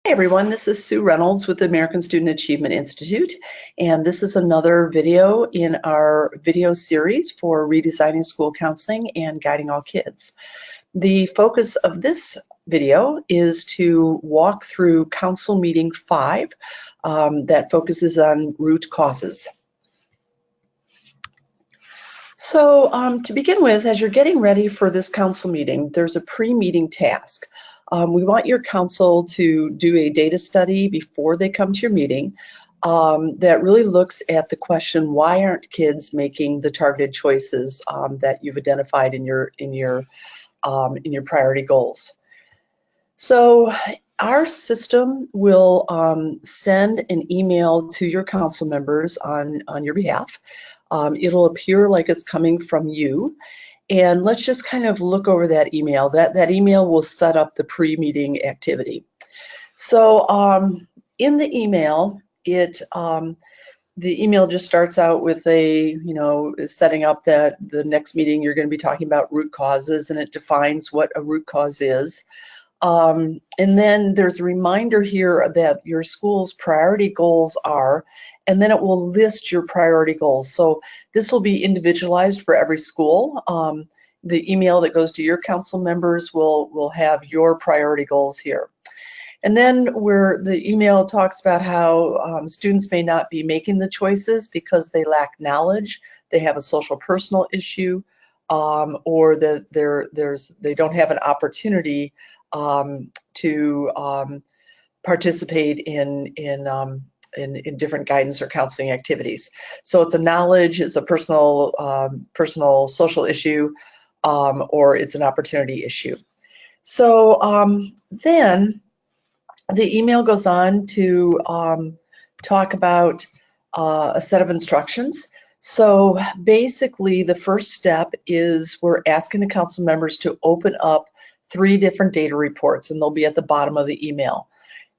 Hey everyone, this is Sue Reynolds with the American Student Achievement Institute, and this is another video in our video series for redesigning school counseling and guiding all kids. The focus of this video is to walk through Council Meeting 5 that focuses on root causes. So to begin with, as you're getting ready for this council meeting, there's a pre-meeting task. We want your council to do a data study before they come to your meeting that really looks at the question, why aren't kids making the targeted choices that you've identified in your priority goals? So our system will send an email to your council members on your behalf. It'll appear like it's coming from you. And let's just kind of look over that email. That email will set up the pre-meeting activity. So in the email, the email just starts out with setting up that the next meeting you're going to be talking about root causes, and it defines what a root cause is. And then there's a reminder here that your school's priority goals are, and then it will list your priority goals. So this will be individualized for every school. The email that goes to your council members will have your priority goals here. And then where the email talks about how students may not be making the choices because they lack knowledge, they have a social personal issue, or that they don't have an opportunity to participate in different guidance or counseling activities. So it's a knowledge, it's a personal social issue, or it's an opportunity issue. So then the email goes on to talk about a set of instructions. So basically the first step is we're asking the council members to open up 3 different data reports, and they'll be at the bottom of the email.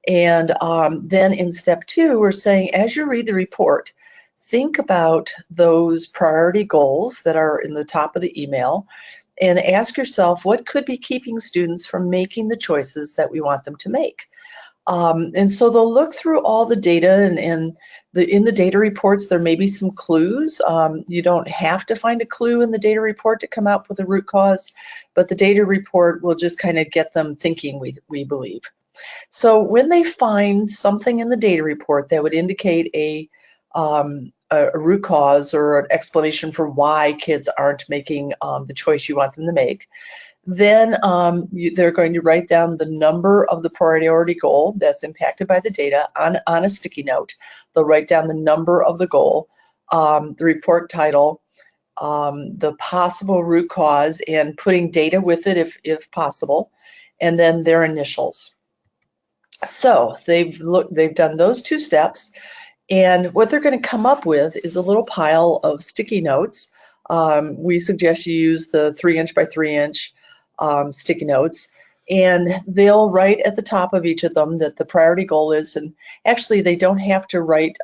And then in step 2, we're saying, as you read the report, think about those priority goals that are in the top of the email and ask yourself, what could be keeping students from making the choices that we want them to make? And so they'll look through all the data, and in the data reports, there may be some clues. You don't have to find a clue in the data report to come up with a root cause, but the data report will just kind of get them thinking, we believe. So when they find something in the data report that would indicate a root cause or an explanation for why kids aren't making the choice you want them to make, then they're going to write down the number of the priority goal that's impacted by the data on a sticky note. They'll write down the number of the goal, the report title, the possible root cause, and putting data with it if possible, and then their initials. So they've done those 2 steps, and what they're going to come up with is a little pile of sticky notes. We suggest you use the 3-inch by 3-inch sticky notes, and they'll write at the top of each of them that the priority goal is, and actually they don't have to write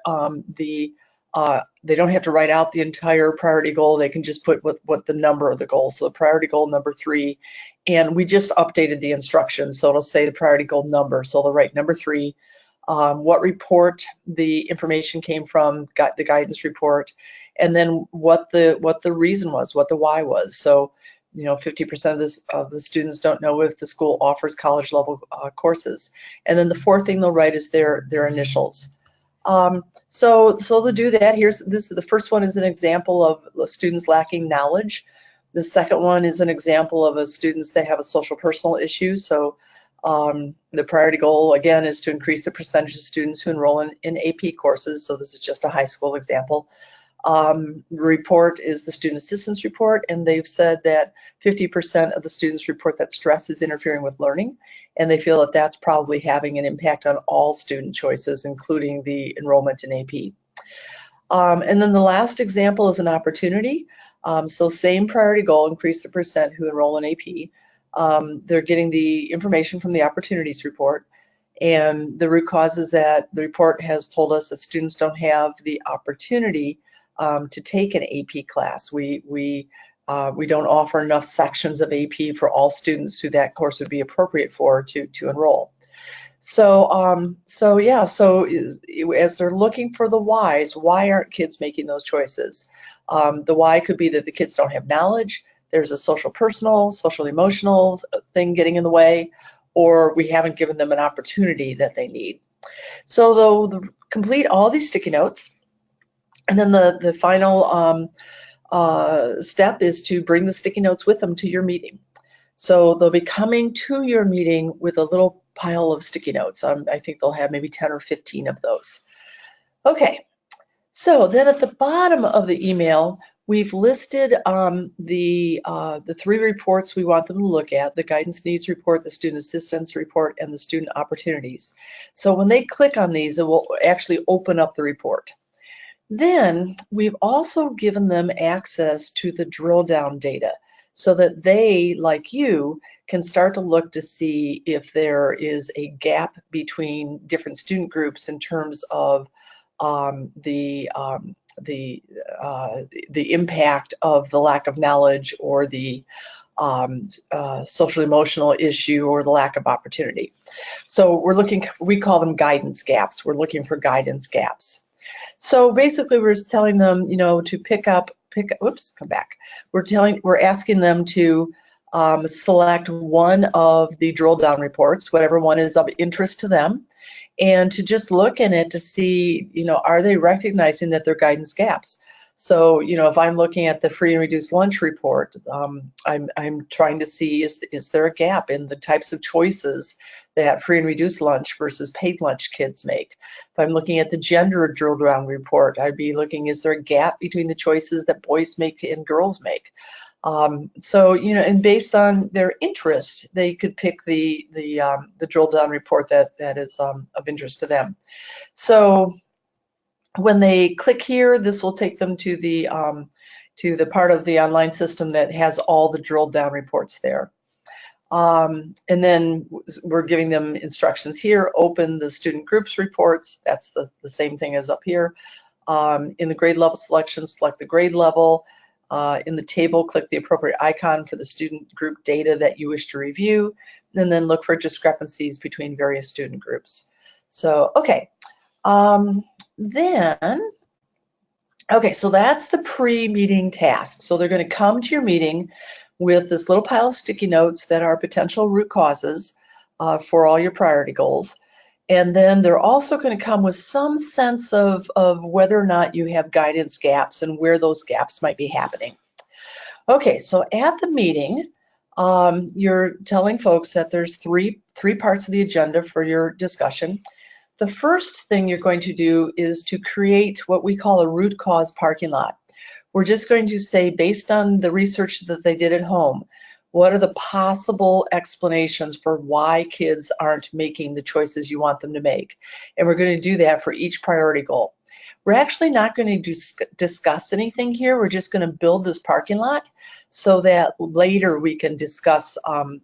they don't have to write out the entire priority goal. They can just put what the number of the goal. So the priority goal number 3, and we just updated the instructions, so it'll say the priority goal number. So they'll write number 3, what report the information came from, got the guidance report, and then what the reason was, what the why was. So 50% of the students don't know if the school offers college level courses. And then the 4th thing they'll write is their initials. So they'll do that. The first one is an example of students lacking knowledge. The second one is an example of students that have a social personal issue. So the priority goal, again, is to increase the percentage of students who enroll in AP courses. So this is just a high school example. The report is the student assistance report, and they've said that 50% of the students report that stress is interfering with learning, and they feel that that's probably having an impact on all student choices, including the enrollment in AP. And then the last example is an opportunity. So same priority goal, increase the percent who enroll in AP. They're getting the information from the opportunities report, and the root cause is that the report has told us that students don't have the opportunity to take an AP class. We don't offer enough sections of AP for all students who that course would be appropriate for to enroll. So yeah, as they're looking for the whys, why aren't kids making those choices? The why could be that the kids don't have knowledge, there's a social emotional thing getting in the way, or we haven't given them an opportunity that they need. So they'll complete all these sticky notes, and then the final step is to bring the sticky notes with them to your meeting. So they'll be coming to your meeting with a little pile of sticky notes. I think they'll have maybe 10 or 15 of those. Okay, so then at the bottom of the email, we've listed the 3 reports we want them to look at: the guidance needs report, the student assistance report, and the student opportunities. So when they click on these, it will actually open up the report. Then we've also given them access to the drill down data so that they, like you, can start to look to see if there is a gap between different student groups in terms of the impact of the lack of knowledge, or the social emotional issue, or the lack of opportunity. So we call them guidance gaps. We're looking for guidance gaps. So basically, we're telling them, to we're asking them to select one of the drill down reports, whatever one is of interest to them, and to just look in it to see, are they recognizing that there are guidance gaps? So, if I'm looking at the free and reduced lunch report, I'm trying to see, is there a gap in the types of choices that free and reduced lunch versus paid lunch kids make? If I'm looking at the gender drill down report, I'd be looking, is there a gap between the choices that boys make and girls make? So, and based on their interest, they could pick the drill down report that is of interest to them. So when they click here, this will take them to the part of the online system that has all the drilled down reports there. And then we're giving them instructions here: open the student groups reports. That's the same thing as up here. In the grade level selection, select the grade level. In the table, click the appropriate icon for the student group data that you wish to review, and then look for discrepancies between various student groups. So, okay. So that's the pre-meeting task. So they're going to come to your meeting with this little pile of sticky notes that are potential root causes for all your priority goals. And then they're also going to come with some sense of whether or not you have guidance gaps and where those gaps might be happening. Okay, so at the meeting, you're telling folks that there's three parts of the agenda for your discussion. The first thing you're going to do is to create what we call a root cause parking lot. We're just going to say, based on the research that they did at home, what are the possible explanations for why kids aren't making the choices you want them to make? And we're going to do that for each priority goal. We're actually not going to discuss anything here. We're just going to build this parking lot so that later we can discuss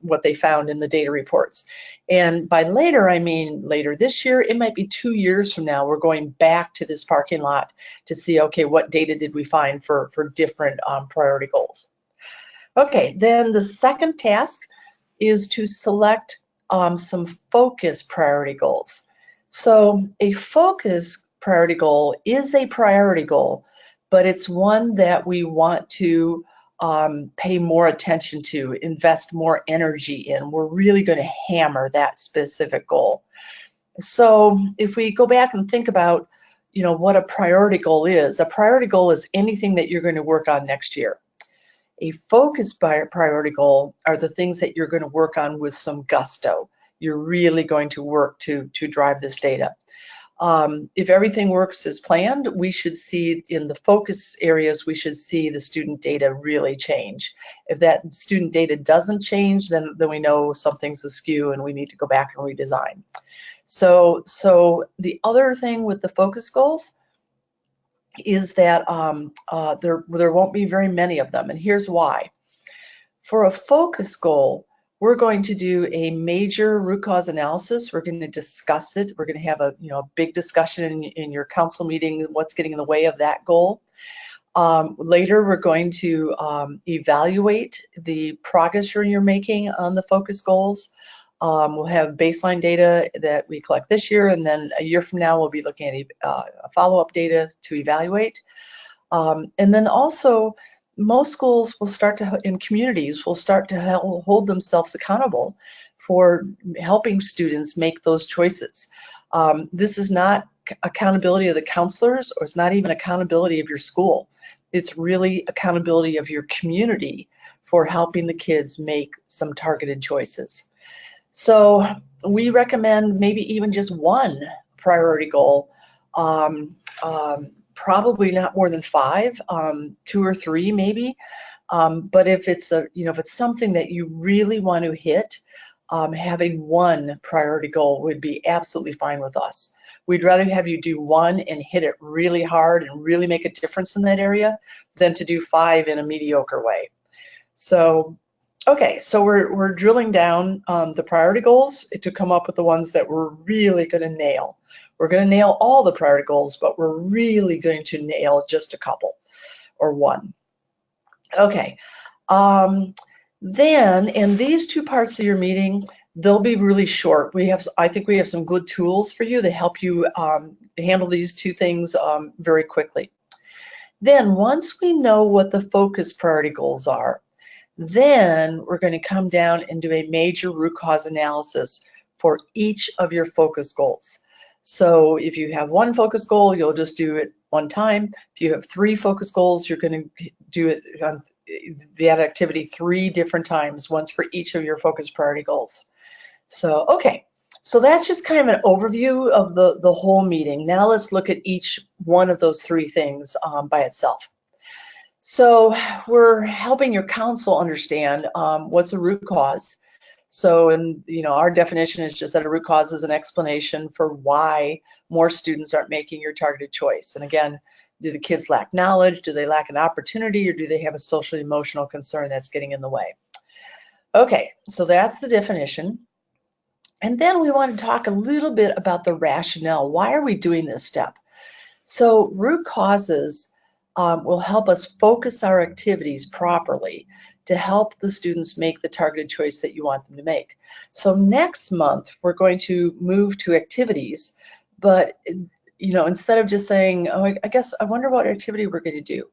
what they found in the data reports. And by later, I mean later this year. It might be 2 years from now. We're going back to this parking lot to see, okay, what data did we find for different priority goals? Okay, then the second task is to select some focus priority goals. So a focus priority goal is a priority goal, but it's one that we want to pay more attention to, invest more energy in. We're really going to hammer that specific goal. So if we go back and think about, what a priority goal is anything that you're going to work on next year. A focus priority goal are the things that you're going to work on with some gusto. You're really going to work to drive this data. If everything works as planned, we should see in the focus areas, we should see the student data really change. If that student data doesn't change, then we know something's askew and we need to go back and redesign. So the other thing with the focus goals is that there won't be very many of them, and here's why. For a focus goal, we're going to do a major root cause analysis. We're going to discuss it. We're going to have a big discussion in your council meeting, what's getting in the way of that goal. Later, we're going to evaluate the progress you're making on the focus goals. We'll have baseline data that we collect this year, and then a year from now we'll be looking at follow-up data to evaluate. And then also, most schools will start to, in communities, will start to hold themselves accountable for helping students make those choices. This is not accountability of the counselors, or it's not even accountability of your school. It's really accountability of your community for helping the kids make some targeted choices. So we recommend maybe even just one priority goal, probably not more than 5, 2 or 3 maybe. But if it's if it's something that you really want to hit, having one priority goal would be absolutely fine with us. We'd rather have you do one and hit it really hard and really make a difference in that area than to do 5 in a mediocre way. So, okay, so we're drilling down the priority goals to come up with the ones that we're really going to nail. We're going to nail all the priority goals, but we're really going to nail just a couple or one. Okay. Then in these 2 parts of your meeting, they'll be really short. I think we have some good tools for you to help you handle these 2 things very quickly. Then once we know what the focus priority goals are, then we're going to come down and do a major root cause analysis for each of your focus goals. So if you have 1 focus goal, you'll just do it 1 time. If you have 3 focus goals, you're going to do it on that activity 3 different times, once for each of your focus priority goals. So, okay, so that's just kind of an overview of the whole meeting. Now let's look at each one of those 3 things by itself. So we're helping your council understand what's a root cause. So, our definition is just that a root cause is an explanation for why more students aren't making your targeted choice. And again, do the kids lack knowledge? Do they lack an opportunity? Or do they have a social emotional concern that's getting in the way? Okay, so that's the definition. And then we want to talk a little bit about the rationale. Why are we doing this step? So root causes will help us focus our activities properly to help the students make the targeted choice that you want them to make. So next month, we're going to move to activities, but instead of just saying, oh, I wonder what activity we're going to do.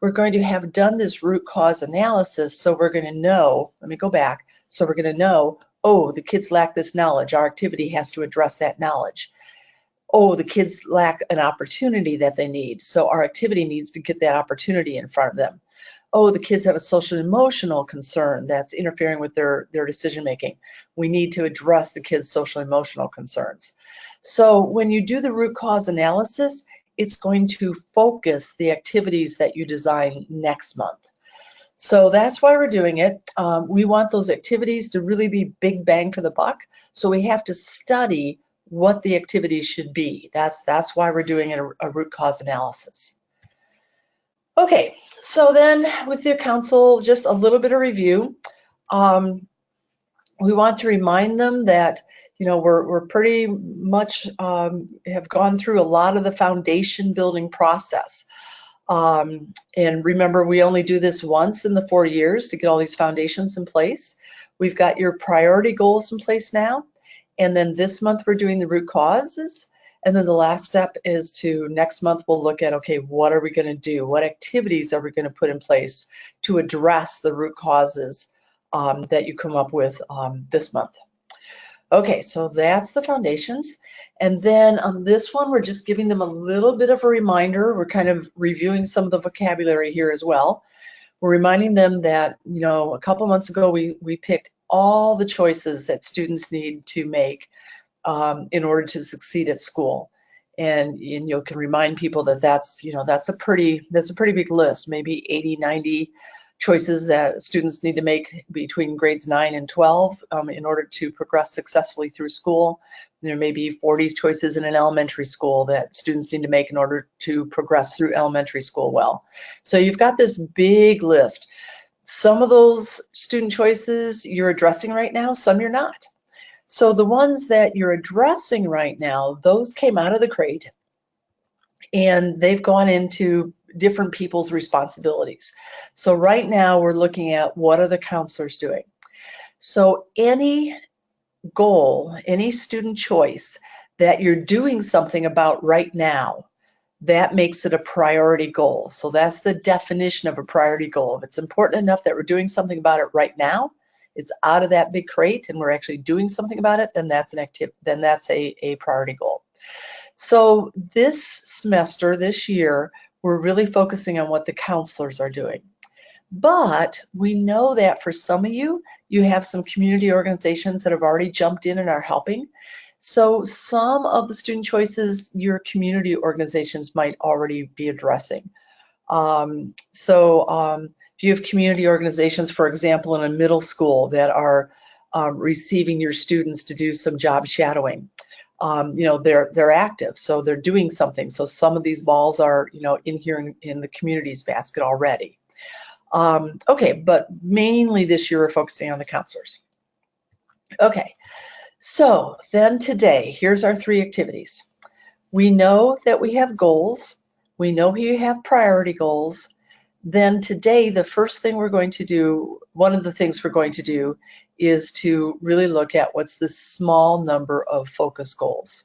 We're going to have done this root cause analysis, so we're going to know, let me go back, so we're going to know, oh, the kids lack this knowledge. Our activity has to address that knowledge. Oh, the kids lack an opportunity that they need, so our activity needs to get that opportunity in front of them. Oh, the kids have a social emotional concern that's interfering with their decision making. We need to address the kids' social emotional concerns. So when you do the root cause analysis, it's going to focus the activities that you design next month. So that's why we're doing it. We want those activities to really be big bang for the buck. So we have to study what the activities should be. That's why we're doing a root cause analysis. Okay, so then with the council, just a little bit of review. We want to remind them that we're pretty much have gone through a lot of the foundation building process. And remember, we only do this once in the 4 years to get all these foundations in place. We've got your priority goals in place now. And then this month we're doing the root causes. And then the last step is next month we'll look at, okay, what are we going to do? What activities are we going to put in place to address the root causes that you come up with this month? Okay, so that's the foundations. And then on this one, we're just giving them a little bit of a reminder. We're kind of reviewing some of the vocabulary here as well. We're reminding them that, a couple months ago, we picked all the choices that students need to make in order to succeed at school. And you can remind people that that's a pretty big list, maybe 80, 90 choices that students need to make between grades 9 and 12 in order to progress successfully through school. There may be 40 choices in an elementary school that students need to make in order to progress through elementary school well. So you've got this big list. Some of those student choices you're addressing right now, some you're not. So the ones that you're addressing right now, those came out of the crate and they've gone into different people's responsibilities. So right now we're looking at what are the counselors doing. So any goal, any student choice that you're doing something about right now, that makes it a priority goal. So that's the definition of a priority goal. If it's important enough that we're doing something about it right now, it's out of that big crate and we're actually doing something about it, then that's a priority goal. So this semester, this year, we're really focusing on what the counselors are doing. But we know that for some of you, you have some community organizations that have already jumped in and are helping. So some of the student choices your community organizations might already be addressing. If you have community organizations, for example, in a middle school that are receiving your students to do some job shadowing, they're active, so they're doing something. So some of these balls are, in here in the communities basket already. Okay, but mainly this year we're focusing on the counselors. Okay, so then today, here's our 3 activities. We know that we have goals. We know we have priority goals. Then today, the first thing we're going to do, one of the things we're going to do is to really look at what's the small number of focus goals.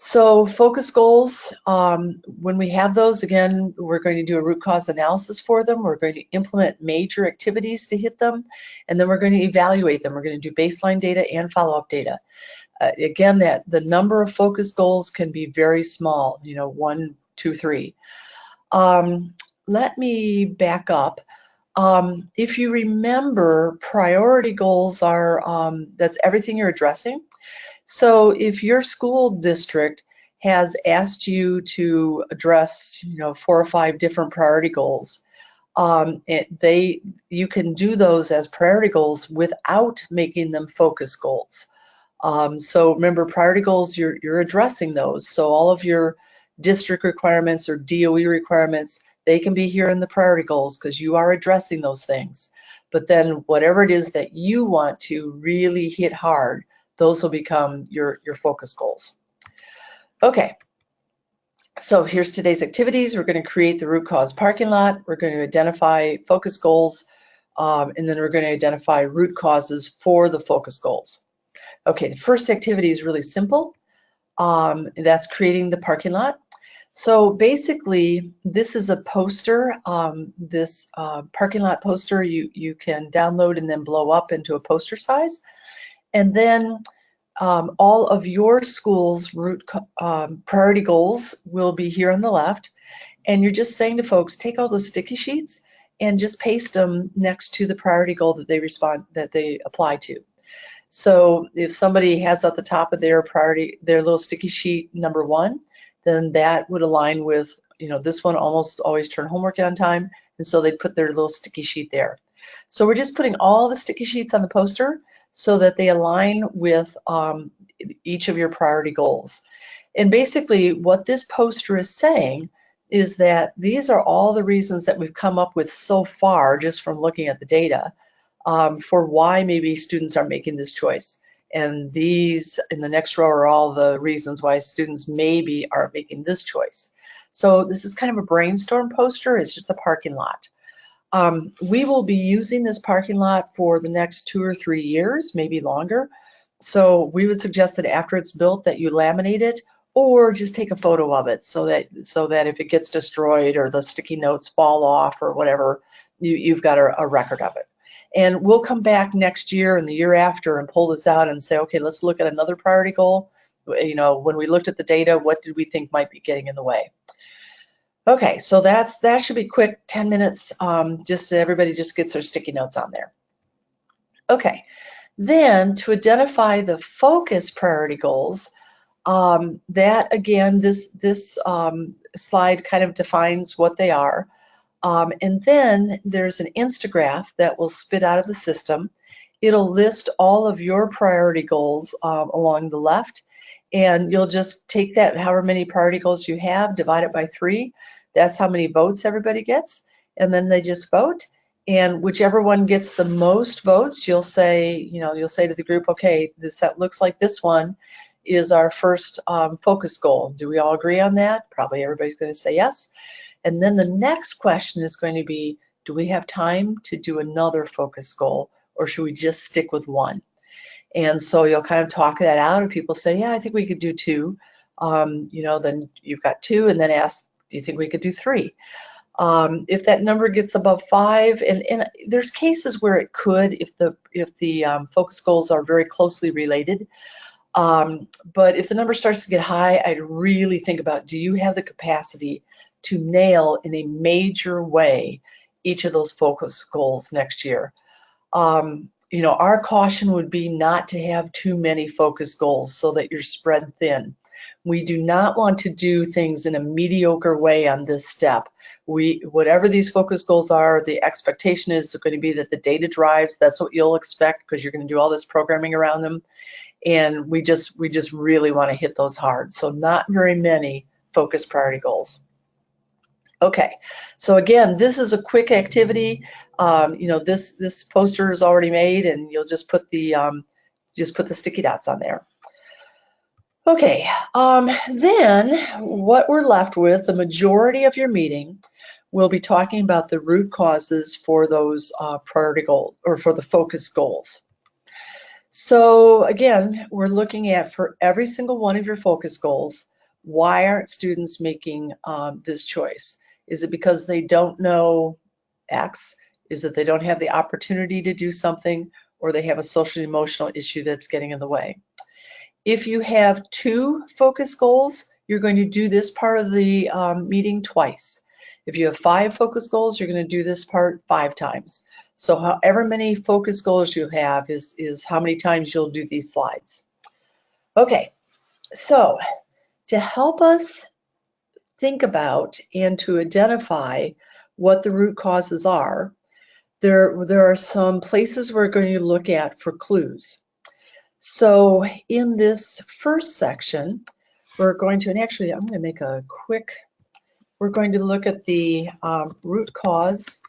So focus goals, when we have those, again, we're going to do a root cause analysis for them. We're going to implement major activities to hit them, and then we're going to evaluate them. We're going to do baseline data and follow-up data. Again, the number of focus goals can be very small, 1, 2, 3. Let me back up. If you remember, priority goals are, that's everything you're addressing. So if your school district has asked you to address, 4 or 5 different priority goals, you can do those as priority goals without making them focus goals. So remember, priority goals, you're addressing those. So all of your district requirements or DOE requirements, they can be here in the priority goals because you are addressing those things. But then whatever it is that you want to really hit hard, those will become your focus goals. Okay, so here's today's activities. We're going to create the root cause parking lot. We're going to identify focus goals, and then we're going to identify root causes for the focus goals. Okay, the first activity is really simple. That's creating the parking lot. So basically, this is a poster. This parking lot poster you can download and then blow up into a poster size. And then all of your school's priority goals will be here on the left. And you're just saying to folks, take all those sticky sheets and just paste them next to the priority goal that they apply to. So if somebody has at the top of their little sticky sheet number 1, then that would align with, this one, almost always turn homework in on time. And so they'd put their little sticky sheet there. So we're just putting all the sticky sheets on the poster so that they align with each of your priority goals. And basically what this poster is saying is that these are all the reasons that we've come up with so far just from looking at the data for why maybe students are making this choice. And these in the next row are all the reasons why students maybe are making this choice. So this is kind of a brainstorm poster. It's just a parking lot. We will be using this parking lot for the next 2 or 3 years, maybe longer. So we would suggest that after it's built that you laminate it or just take a photo of it so that if it gets destroyed or the sticky notes fall off or whatever, you've got a record of it. And we'll come back next year and the year after and pull this out and say, okay, let's look at another priority goal. When we looked at the data, what did we think might be getting in the way? Okay, so that should be quick, 10 minutes, just so everybody just gets their sticky notes on there. Okay, then to identify the focus priority goals, that again, this slide kind of defines what they are. And then there's an instagraph that will spit out of the system. It'll list all of your priority goals along the left, and you'll just take that, however many priority goals you have, divide it by 3. That's how many votes everybody gets, and then they just vote. And whichever one gets the most votes, you'll say to the group, okay, that looks like this one is our first focus goal. Do we all agree on that? Probably everybody's going to say yes. And then the next question is going to be, do we have time to do another focus goal, or should we just stick with one? And so you'll kind of talk that out, and people say, yeah, I think we could do 2. Then you've got 2, and then ask, do you think we could do 3? If that number gets above 5, and there's cases where it could, if the focus goals are very closely related. But if the number starts to get high, I'd really think about, do you have the capacity to nail in a major way each of those focus goals next year? Our caution would be not to have too many focus goals so that you're spread thin. We do not want to do things in a mediocre way on this step. Whatever these focus goals are, the expectation is going to be that the data drives, that's what you'll expect, because you're going to do all this programming around them. And we just really want to hit those hard. So not very many focus priority goals. Okay, so again, this is a quick activity. This poster is already made, and you'll just put the sticky dots on there. Okay, then what we're left with, the majority of your meeting, we'll be talking about the root causes for those priority goals, or for the focus goals. So again, we're looking at, for every single one of your focus goals, why aren't students making this choice? Is it because they don't know X? Is it they don't have the opportunity to do something, or they have a social emotional issue that's getting in the way? If you have 2 focus goals, you're going to do this part of the meeting twice. If you have 5 focus goals, you're going to do this part 5 times. So however many focus goals you have is how many times you'll do these slides. Okay, so to help us think about and to identify what the root causes are, there are some places we're going to look at for clues. So in this first section, we're going to, and actually I'm going to make a quick, we're going to look at the root cause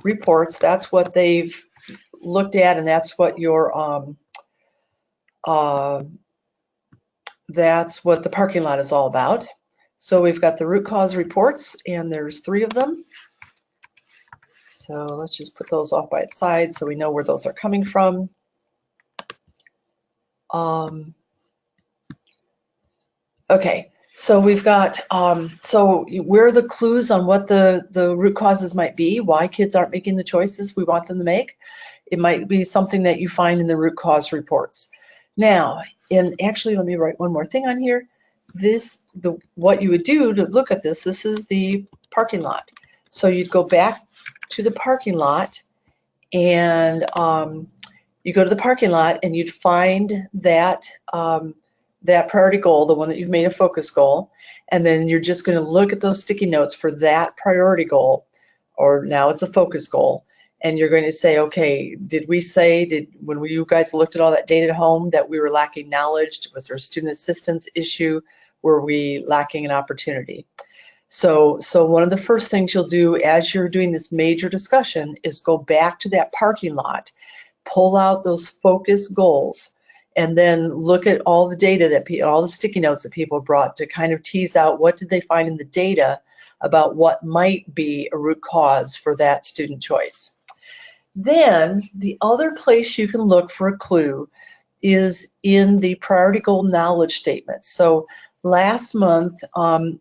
reports. That's what they've looked at, and that's what your that's what the parking lot is all about. So we've got the root cause reports, and there's 3 of them. So let's just put those off by its side so we know where those are coming from. Okay, so we've got, so where are the clues on what the root causes might be, why kids aren't making the choices we want them to make? It might be something that you find in the root cause reports. Now, and actually, let me write one more thing on here. What you would do to look at this is the parking lot. So you'd go back to the parking lot, and you go to the parking lot, and you'd find that that priority goal, the one that you've made a focus goal, and then you're just going to look at those sticky notes for that priority goal, or now it's a focus goal, and you're going to say, okay, did we say, when you guys looked at all that data at home, that we were lacking knowledge? Was there a student assistance issue? Were we lacking an opportunity? So one of the first things you'll do as you're doing this major discussion is go back to that parking lot, pull out those focus goals, and then look at all the data all the sticky notes that people brought to kind of tease out what did they find in the data about what might be a root cause for that student choice. Then the other place you can look for a clue is in the priority goal knowledge statements. So last month,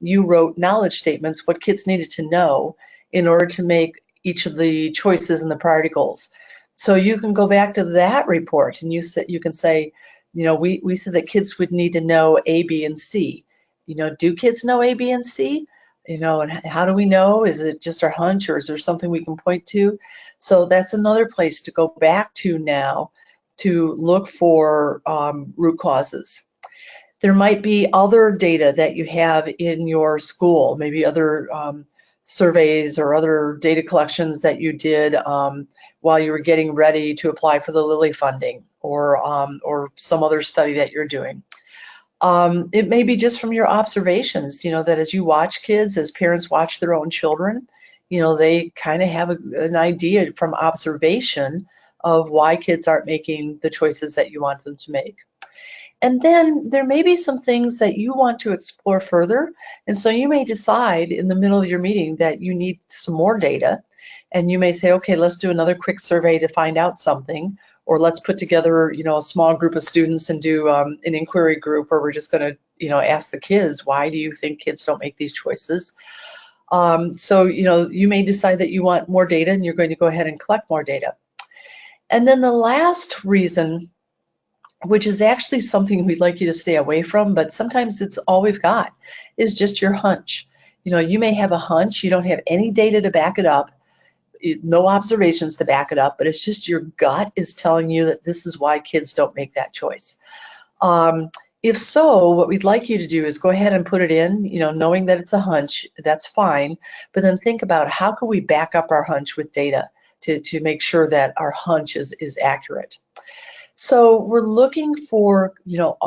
you wrote knowledge statements, what kids needed to know in order to make each of the choices in the priority goals. So you can go back to that report, and you can say, we said that kids would need to know A, B, and C. Do kids know A, B, and C? And how do we know? Is it just our hunch, or is there something we can point to? So that's another place to go back to now to look for root causes. There might be other data that you have in your school, maybe other surveys or other data collections that you did while you were getting ready to apply for the Lilly funding, or some other study that you're doing. It may be just from your observations, that as you watch kids, as parents watch their own children, they kind of have an idea from observation of why kids aren't making the choices that you want them to make. And then there may be some things that you want to explore further. And so you may decide in the middle of your meeting that you need some more data. And you may say, okay, let's do another quick survey to find out something. or let's put together, a small group of students and do an inquiry group where we're just going to, ask the kids, why do you think kids don't make these choices? So, you may decide that you want more data and you're going to go ahead and collect more data. And then the last reason, which is actually something we'd like you to stay away from, but sometimes it's all we've got, is just your hunch. You may have a hunch, you don't have any data to back it up, no observations to back it up, but it's just your gut is telling you that this is why kids don't make that choice. If so, what we'd like you to do is go ahead and put it in, knowing that it's a hunch, that's fine, but then think about how can we back up our hunch with data to make sure that our hunch is accurate. So we're looking for,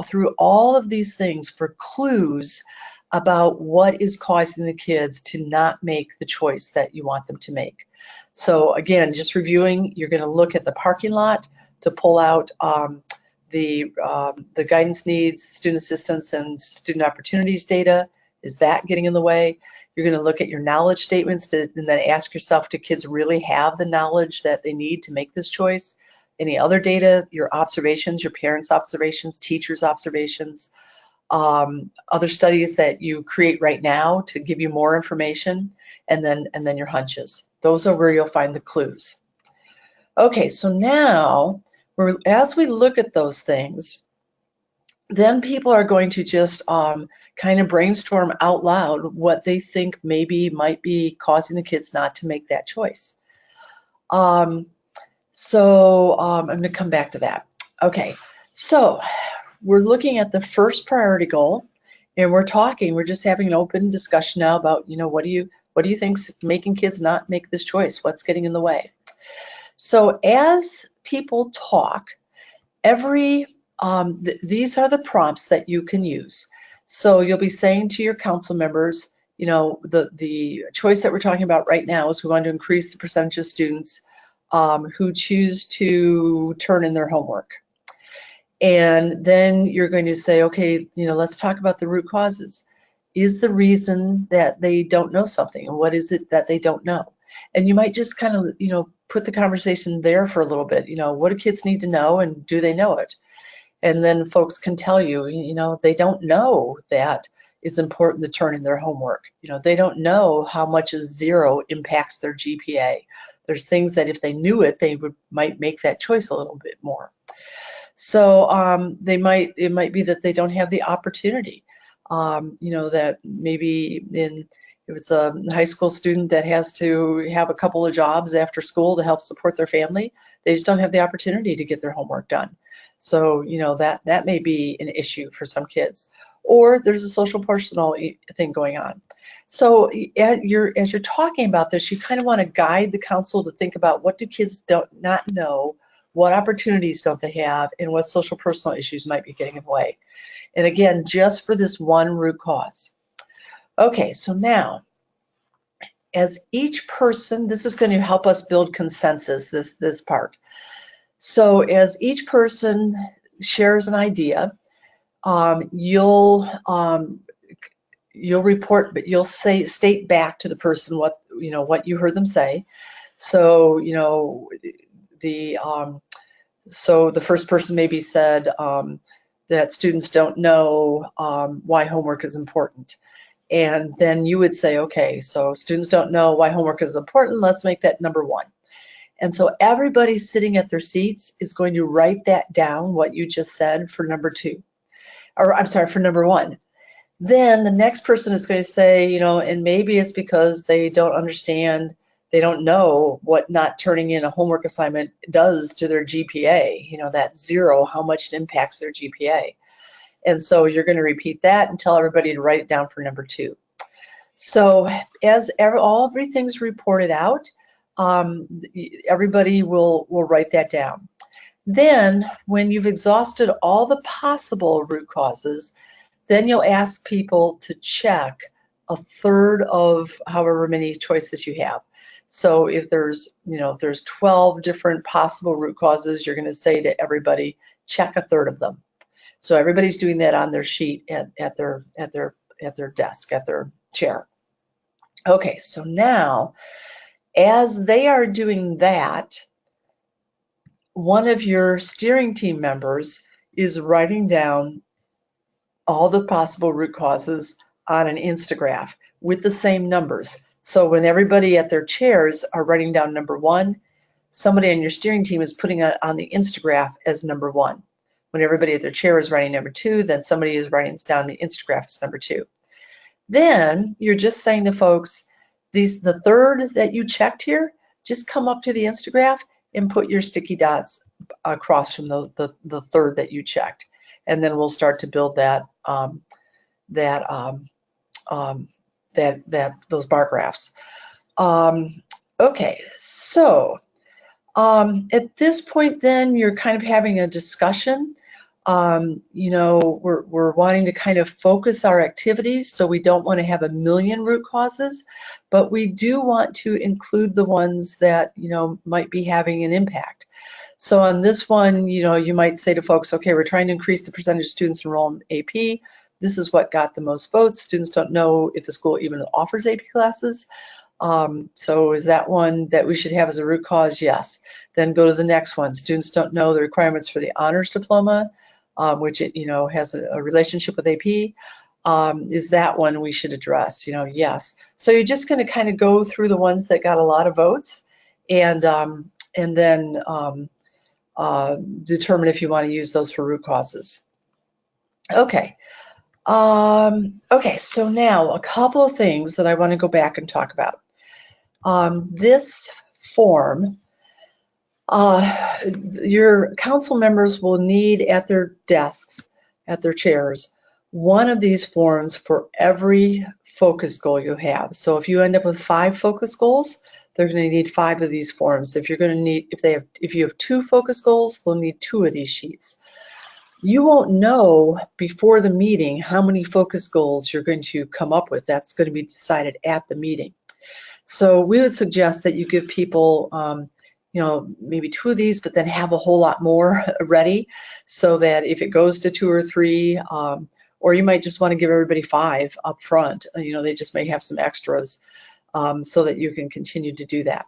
through all of these things for clues about what is causing the kids to not make the choice that you want them to make. So again, just reviewing, you're going to look at the parking lot to pull out the guidance needs, student assistance, and student opportunities data. Is that getting in the way? You're going to look at your knowledge statements and then ask yourself, do kids really have the knowledge that they need to make this choice? Any other data, your observations, your parents' observations, teachers' observations, other studies that you create right now to give you more information, and then your hunches. Those are where you'll find the clues. Okay, so now, as we look at those things, then people are going to just kind of brainstorm out loud what they think might be causing the kids not to make that choice. So I'm going to come back to that. Okay, so we're looking at the first priority goal, and we're just having an open discussion now about, what do you think's making kids not make this choice? What's getting in the way? So as people talk, these are the prompts that you can use. So you'll be saying to your council members, the choice that we're talking about right now is we want to increase the percentage of students who choose to turn in their homework. And then you're going to say, okay, let's talk about the root causes. Is the reason that they don't know something, and what is it that they don't know? And you might just kind of, put the conversation there for a little bit. What do kids need to know, and do they know it? And then folks can tell you, they don't know that it's important to turn in their homework. They don't know how much a 0 impacts their GPA. There's things that if they knew it, they might make that choice a little bit more. So it might be that they don't have the opportunity. That maybe if it's a high school student that has to have a couple of jobs after school to help support their family, they just don't have the opportunity to get their homework done. So that may be an issue for some kids. Or there's a social personal thing going on. So as you're talking about this, you kind of want to guide the council to think about, what do kids not know, what opportunities don't they have, and what social personal issues might be getting in the way. And again, just for this one root cause. Okay, so now, as each person, this is going to help us build consensus, this part. So as each person shares an idea, you'll report, but you'll state back to the person what you heard them say. So so the first person maybe said that students don't know why homework is important. And then you would say, okay, so students don't know why homework is important. Let's make that number 1. And so everybody sitting at their seats is going to write that down, what you just said, for number 2. Or I'm sorry, for number 1. Then the next person is going to say, and maybe it's because they don't understand, they don't know what not turning in a homework assignment does to their GPA, that 0, how much it impacts their GPA. And so you're going to repeat that and tell everybody to write it down for number 2. So as everything's reported out, everybody will write that down. Then when you've exhausted all the possible root causes, then you'll ask people to check a third of however many choices you have. So if there's 12 different possible root causes, you're going to say to everybody, check a third of them. So everybody's doing that on their sheet at their desk, at their chair. Okay, so now as they are doing that, one of your steering team members is writing down all the possible root causes on an Instagraph with the same numbers. So when everybody at their chairs are writing down number 1, somebody on your steering team is putting it on the Instagraph as number 1. When everybody at their chair is writing number 2, then somebody is writing down the Instagraph as number 2. Then you're just saying to folks, the third that you checked here, just come up to the Instagraph and put your sticky dots across from the third that you checked. And then we'll start to build those bar graphs. Okay, so at this point, then you're kind of having a discussion. You know, we're wanting to kind of focus our activities, so we don't want to have a million root causes, but we do want to include the ones that, you know, might be having an impact. So on this one, you know, you might say to folks, okay, we're trying to increase the percentage of students enrolled in AP. This is what got the most votes. Students don't know if the school even offers AP classes. So is that one that we should have as a root cause? Yes. Then go to the next one. Students don't know the requirements for the honors diploma, which it, you know, has a relationship with AP. Is that one we should address? You know, yes. So you're just going to kind of go through the ones that got a lot of votes, and then determine if you want to use those for root causes. Okay. Okay, so now a couple of things that I want to go back and talk about. This form, your council members will need at their desks, at their chairs, one of these forms for every focus goal you have. So if you end up with 5 focus goals, they're going to need 5 of these forms. If you're going to need, if you have 2 focus goals, they'll need 2 of these sheets. You won't know before the meeting how many focus goals you're going to come up with. That's going to be decided at the meeting. So we would suggest that you give people, you know, maybe 2 of these, but then have a whole lot more ready, so that if it goes to 2 or 3, or you might just want to give everybody 5 up front. You know, they just may have some extras, so that you can continue to do that.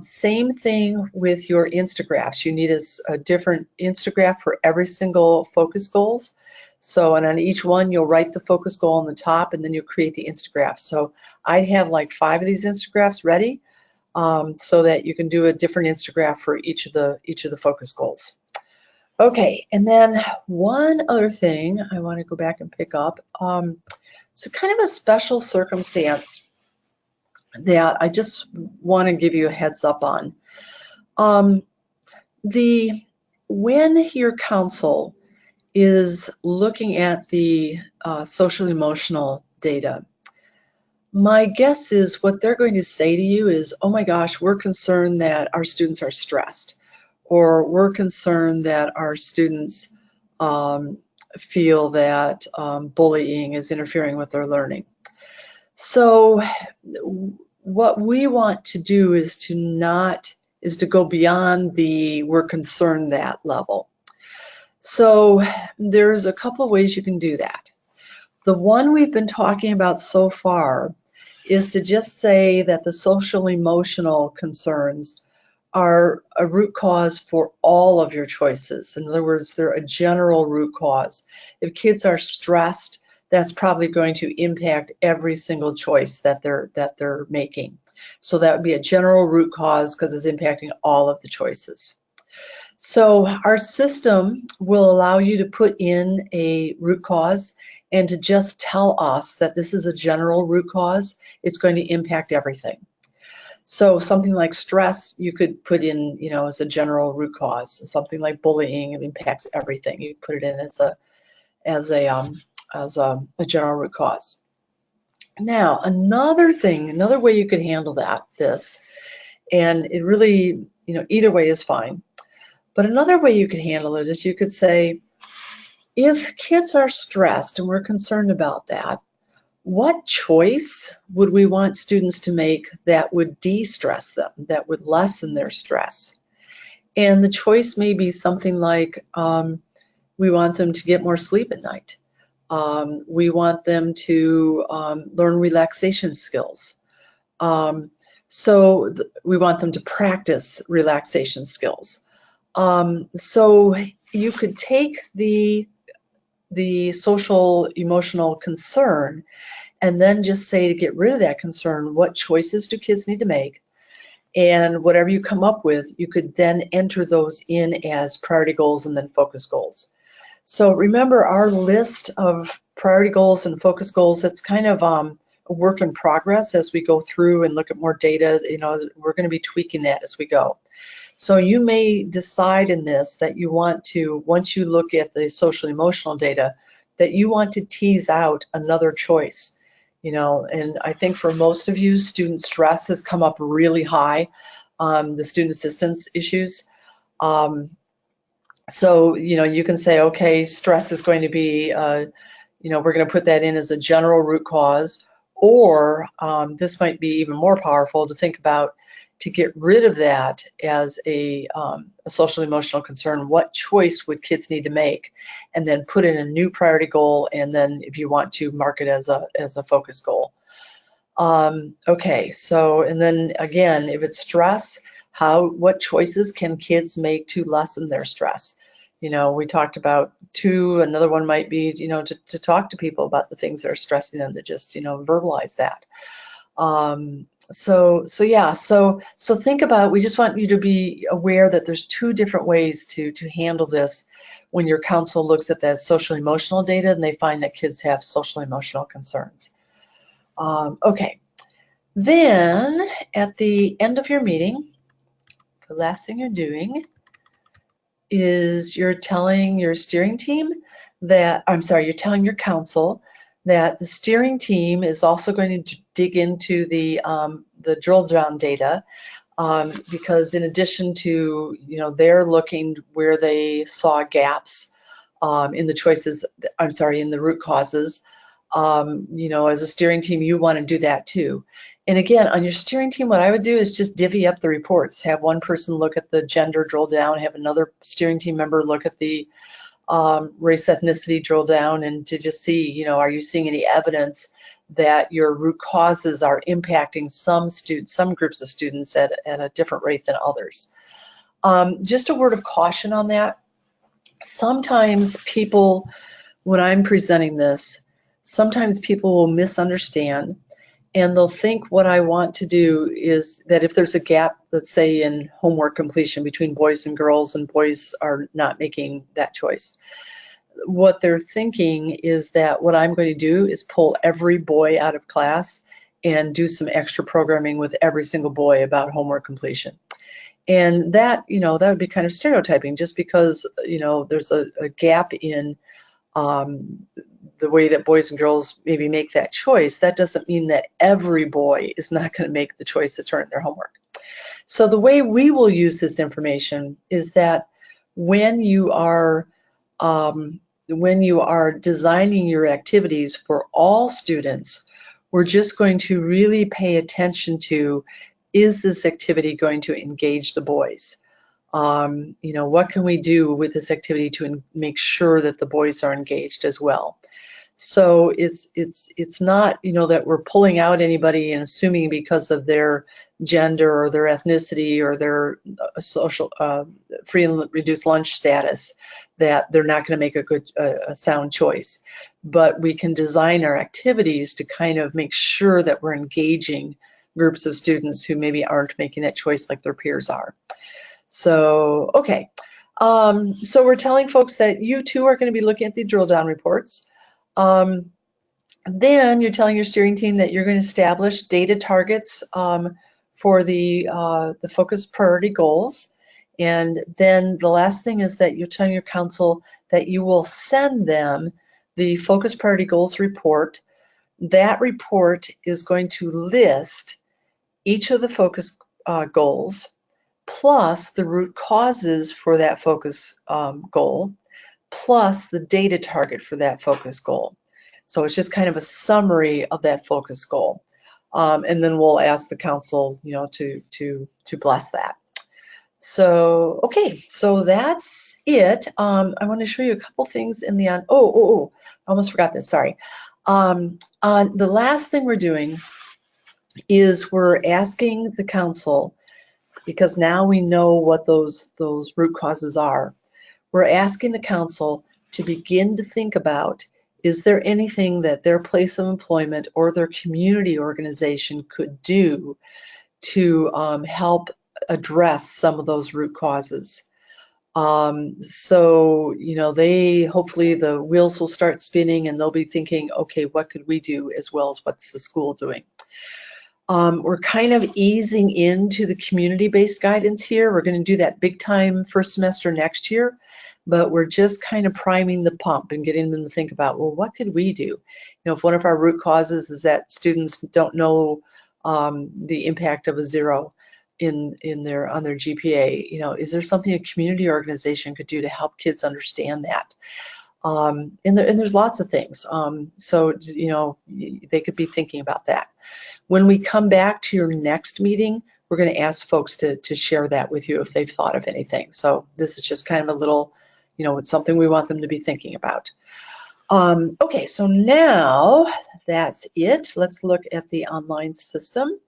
Same thing with your Instagraphs. You need a different Instagraph for every single focus goals. So, and on each one, you'll write the focus goal on the top, and then you'll create the Instagraph. So I'd have like 5 of these Instagraphs ready, so that you can do a different Instagraph for each of the focus goals. Okay, and then one other thing I want to go back and pick up. So kind of a special circumstance that I just want to give you a heads up on. When your council is looking at the social-emotional data, my guess is what they're going to say to you is, oh my gosh, we're concerned that our students are stressed, or we're concerned that our students feel that bullying is interfering with their learning. So what we want to do is to go beyond the we're concerned that level. So there's a couple of ways you can do that. The one we've been talking about so far is to just say that the social emotional concerns are a root cause for all of your choices. In other words, they're a general root cause. If kids are stressed, that's probably going to impact every single choice that they're making. So that would be a general root cause because it's impacting all of the choices. So our system will allow you to put in a root cause and to just tell us that this is a general root cause. It's going to impact everything. So something like stress, you could put in, you know, as a general root cause. Something like bullying, it impacts everything. You put it in as a general root cause. Now, another way you could handle this, and it really, you know, either way is fine, but another way you could handle it is you could say, if kids are stressed and we're concerned about that, what choice would we want students to make that would de-stress them, that would lessen their stress? And the choice may be something like, we want them to get more sleep at night. We want them to learn relaxation skills. We want them to practice relaxation skills. So you could take the social emotional concern and then just say, to get rid of that concern, what choices do kids need to make? And whatever you come up with, you could then enter those in as priority goals and then focus goals. So remember, our list of priority goals and focus goals, it's kind of a work in progress as we go through and look at more data. You know, we're going to be tweaking that as we go. So you may decide in this that you want to, once you look at the social emotional data, that you want to tease out another choice. You know, and I think for most of you, student stress has come up really high, the student assistance issues. So, you know, you can say, okay, stress is going to be, you know, we're going to put that in as a general root cause, or this might be even more powerful to think about, to get rid of that as a social emotional concern. What choice would kids need to make? And then put in a new priority goal, and then if you want to, mark it as a focus goal. Okay, so, and then again, if it's stress, what choices can kids make to lessen their stress? You know, we talked about two. Another one might be, you know, to talk to people about the things that are stressing them, to just, you know, verbalize that. So yeah, so think about, we just want you to be aware that there's two different ways to handle this when your council looks at that social emotional data and they find that kids have social emotional concerns. Okay, then at the end of your meeting, the last thing you're doing is you're telling your steering team that, I'm sorry, you're telling your council that the steering team is also going to dig into the drill down data, because in addition to, you know, they're looking where they saw gaps in the choices, I'm sorry, in the root causes. You know, as a steering team, you want to do that too. And again, on your steering team, what I would do is just divvy up the reports. Have one person look at the gender drill down, have another steering team member look at the race ethnicity drill down, and to just see, you know, are you seeing any evidence that your root causes are impacting some groups of students at a different rate than others. Just a word of caution on that. Sometimes people, when I'm presenting this, sometimes people will misunderstand, and they'll think what I want to do is that if there's a gap, let's say in homework completion between boys and girls, and boys are not making that choice, what they're thinking is that what I'm going to do is pull every boy out of class and do some extra programming with every single boy about homework completion. And that, you know, that would be kind of stereotyping, just because, you know, there's a gap in the way that boys and girls maybe make that choice. That doesn't mean that every boy is not going to make the choice to turn in their homework. So the way we will use this information is that when you are designing your activities for all students, we're just going to really pay attention to, is this activity going to engage the boys? You know, what can we do with this activity to make sure that the boys are engaged as well? So it's not, you know, that we're pulling out anybody and assuming because of their gender or their ethnicity or their social free and reduced lunch status that they're not going to make a sound choice. But we can design our activities to kind of make sure that we're engaging groups of students who maybe aren't making that choice like their peers are. So, okay. So we're telling folks that you too are going to be looking at the drill down reports. Then you're telling your steering team that you're going to establish data targets for the focus priority goals. And then the last thing is that you're telling your council that you will send them the focus priority goals report. That report is going to list each of the focus goals, plus the root causes for that focus goal, plus the data target for that focus goal. So it's just kind of a summary of that focus goal. And then we'll ask the council, you know, to bless that. So, okay, so that's it. I want to show you a couple things in the, I almost forgot this, sorry. The last thing we're doing is we're asking the council because now we know what those root causes are. We're asking the council to begin to think about, is there anything that their place of employment or their community organization could do to help address some of those root causes? So, you know, hopefully the wheels will start spinning and they'll be thinking, okay, what could we do, as well as what's the school doing? We're kind of easing into the community-based guidance here. We're going to do that big time first semester next year, but we're just kind of priming the pump and getting them to think about, well, what could we do? You know, if one of our root causes is that students don't know the impact of a 0 on their GPA, you know, is there something a community organization could do to help kids understand that? And there's lots of things. So, you know, they could be thinking about that. When we come back to your next meeting, we're going to ask folks to share that with you if they've thought of anything. So this is just kind of a little, you know, it's something we want them to be thinking about. Okay, so now that's it. Let's look at the online system.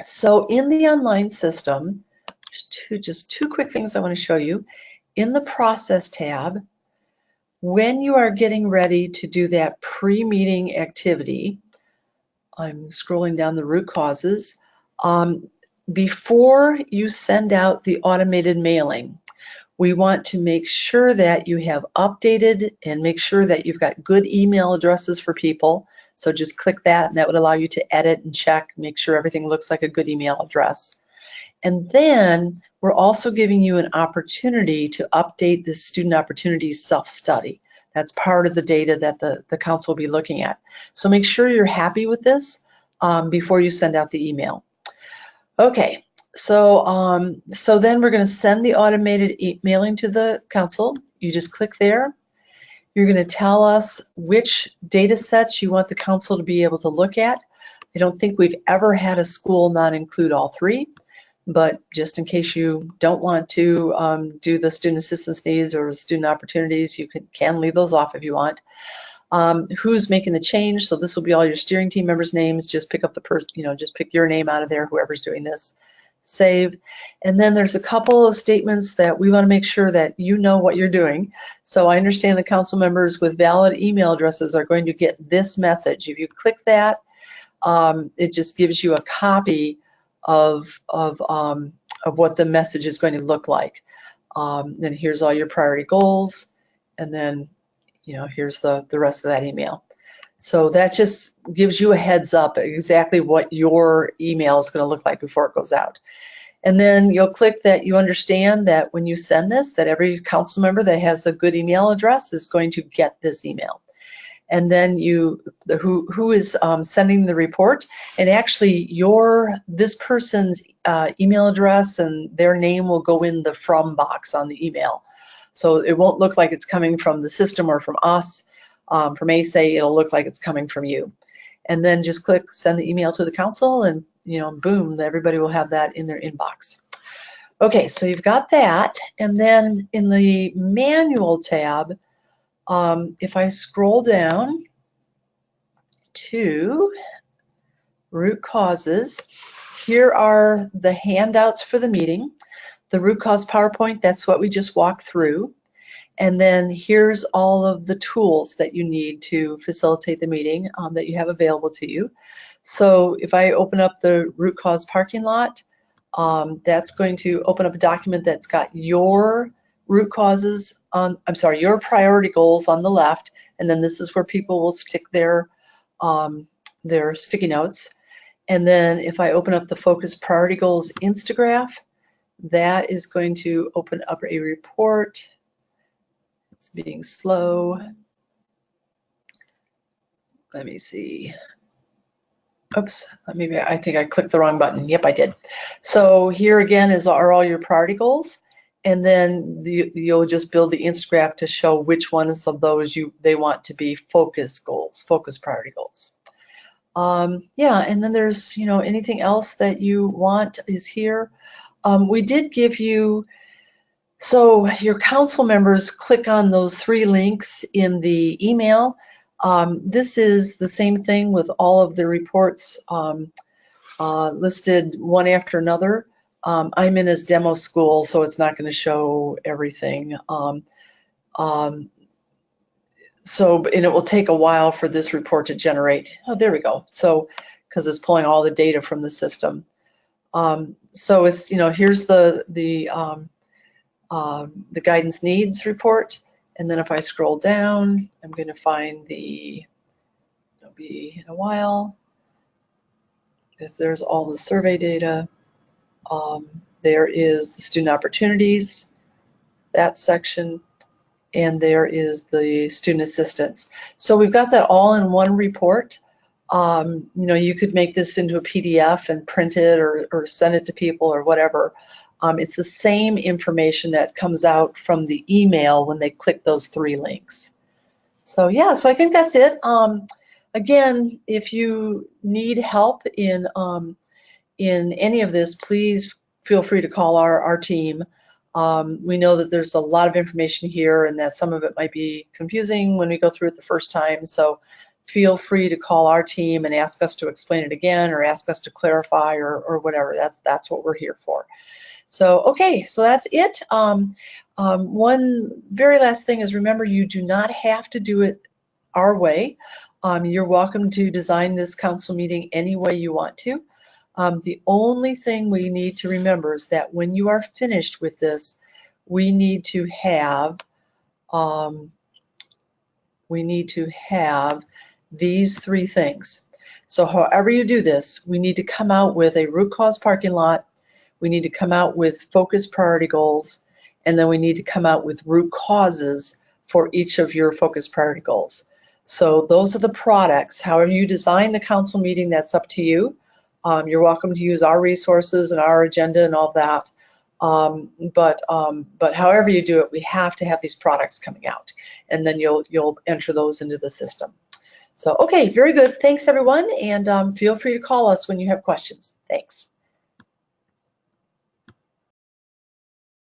So in the online system, just two quick things I want to show you. In the process tab, when you are getting ready to do that pre-meeting activity, I'm scrolling down the root causes. Before you send out the automated mailing, we want to make sure that you have updated and make sure that you've got good email addresses for people. So just click that and that would allow you to edit and check, make sure everything looks like a good email address. And then we're also giving you an opportunity to update the Student Opportunities self-study. That's part of the data that the council will be looking at. So make sure you're happy with this before you send out the email. Okay, so so then we're going to send the automated mailing to the council. You just click there. You're going to tell us which data sets you want the council to be able to look at. I don't think we've ever had a school not include all three, but just in case you don't want to do the student assistance needs or student opportunities, you can leave those off if you want. Who's making the change? So this will be all your steering team members' names. Just pick up the person, you know, just pick your name out of there, whoever's doing this. Save. And then there's a couple of statements that we want to make sure that you know what you're doing. So I understand the council members with valid email addresses are going to get this message. If you click that, it just gives you a copy of what the message is going to look like. Then here's all your priority goals, and then, you know, here's the rest of that email. So that just gives you a heads up exactly what your email is going to look like before it goes out. And then you'll click that you understand that when you send this, that every council member that has a good email address is going to get this email. And then who is sending the report, and actually this person's email address and their name will go in the from box on the email. So it won't look like it's coming from the system or from us. From ASA, it'll look like it's coming from you. And then just click send the email to the council, and, you know, boom, everybody will have that in their inbox. Okay, so you've got that. And then in the manual tab, if I scroll down to root causes, here are the handouts for the meeting. The root cause PowerPoint, that's what we just walked through. And then here's all of the tools that you need to facilitate the meeting that you have available to you. So if I open up the root cause parking lot, that's going to open up a document that's got your root causes on, your priority goals on the left, and then this is where people will stick their sticky notes. And then if I open up the focus priority goals Instagraph, that is going to open up a report. It's being slow. Let me see. Oops, I think I clicked the wrong button. Yep, I did. So here again are all your priority goals. And then you'll just build the Instagraph to show which ones of those they want to be focus goals, focus priority goals. Yeah, and then there's, you know, anything else that you want is here. We did give you, so your council members click on those 3 links in the email. This is the same thing with all of the reports listed one after another. I'm in as demo school, so it's not going to show everything. So, and it will take a while for this report to generate. Oh, there we go. So, because it's pulling all the data from the system. So it's, here's the guidance needs report. And then if I scroll down, I'm going to find it'll be in a while. There's all the survey data. There is the student opportunities, that section, and there is the student assistance. So we've got that all in one report. You could make this into a PDF and print it or send it to people or whatever. It's the same information that comes out from the email when they click those 3 links. So yeah, so I think that's it. Again, if you need help in any of this, please feel free to call our team. We know that there's a lot of information here and that some of it might be confusing when we go through it the first time. So feel free to call our team and ask us to explain it again or ask us to clarify or whatever. That's what we're here for. So, okay, so that's it. One very last thing is, remember, you do not have to do it our way. You're welcome to design this council meeting any way you want to. The only thing we need to remember is that when you are finished with this, we need to have these 3 things. So however you do this, we need to come out with a root cause parking lot, we need to come out with focus priority goals, and then we need to come out with root causes for each of your focus priority goals. So those are the products. However you design the council meeting, that's up to you. You're welcome to use our resources and our agenda and all that. But however you do it, we have to have these products coming out, and then you'll enter those into the system. So, okay, very good. Thanks, everyone, and feel free to call us when you have questions. Thanks.